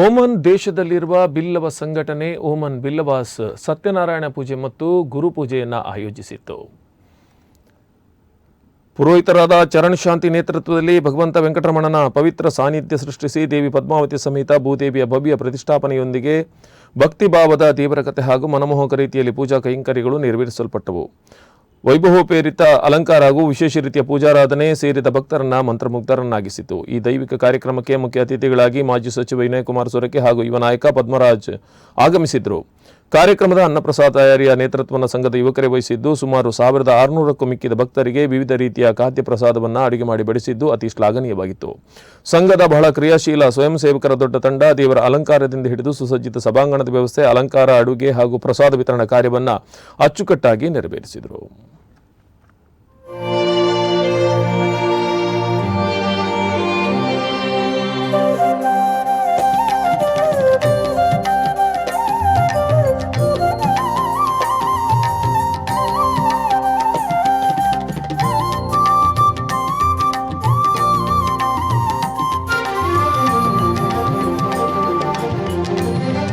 Oman ದೇಶದಲ್ಲಿರುವ ಬಿಲ್ಲವ ಸಂಘಟನೆ Oman Billavas Satyanarayana ಪೂಜೆ ಮತ್ತು ಗುರುಪೂಜೆಯನ್ನು ಆಯೋಜಿಸಿತ್ತು. ಪುರೋಹಿತರಾದ ಚರಣ್ ಶಾಂತಿ ನೇತೃತ್ವದಲ್ಲಿ ಭಗವಂತ ವೆಂಕಟರಮಣನ ಪವಿತ್ರ ಸಾನ್ನಿಧ್ಯ ಸೃಷ್ಟಿಸಿ ದೇವಿ ಪದ್ಮಾವತಿ ಸಮೇತ ಭೂದೇವಿಯ ಭವ್ಯ ಪ್ರತಿಷ್ಠಾಪನೆಯೊಂದಿಗೆ ಭಕ್ತಿಭಾವದ ದೇವರ ಕಥೆ ಹಾಗೂ ಮನಮೋಹಕ ರೀತಿಯಲ್ಲಿ ಪೂಜಾ ಕೈಂಕರ್ಯಗಳು ನೆರವೇರಿಸಲ್ಪಟ್ಟವು. ವೈಭವೋಪೇರಿತ ಅಲಂಕಾರ ಹಾಗೂ ವಿಶೇಷ ರೀತಿಯ ಪೂಜಾರಾಧನೆ ಸೇರಿದ ಭಕ್ತರನ್ನ ಮಂತ್ರಮುಗ್ಧರನ್ನಾಗಿಸಿತು. ಈ ದೈವಿಕ ಕಾರ್ಯಕ್ರಮಕ್ಕೆ ಮುಖ್ಯ ಅತಿಥಿಗಳಾಗಿ ಮಾಜಿ ಸಚಿವ ವಿನಯ್ ಕುಮಾರ್ ಸೊರಕೆ ಹಾಗೂ ಯುವ ನಾಯಕ ಪದ್ಮರಾಜ್ ಆಗಮಿಸಿದ್ರು. ಕಾರ್ಯಕ್ರಮದ ಅನ್ನಪ್ರಸಾದ ತಯಾರಿಯ ನೇತೃತ್ವವನ್ನು ಸಂಘದ ಯುವಕರೇ ವಹಿಸಿದ್ದು, ಸುಮಾರು 1600ಕ್ಕೂ ಮಿಕ್ಕಿದ ಭಕ್ತರಿಗೆ ವಿವಿಧ ರೀತಿಯ ಖಾದ್ಯ ಪ್ರಸಾದವನ್ನು ಅಡುಗೆ ಮಾಡಿ ಬಡಿಸಿದ್ದು ಅತಿ ಶ್ಲಾಘನೀಯವಾಗಿತ್ತು. ಸಂಘದ ಬಹಳ ಕ್ರಿಯಾಶೀಲ ಸ್ವಯಂ ಸೇವಕರ ದೊಡ್ಡ ತಂಡ ದೇವರ ಅಲಂಕಾರದಿಂದ ಹಿಡಿದು ಸುಸಜ್ಜಿತ ಸಭಾಂಗಣದ ವ್ಯವಸ್ಥೆ, ಅಲಂಕಾರ, ಅಡುಗೆ ಹಾಗೂ ಪ್ರಸಾದ ವಿತರಣಾ ಕಾರ್ಯವನ್ನು ಅಚ್ಚುಕಟ್ಟಾಗಿ ನೆರವೇರಿಸಿದರು.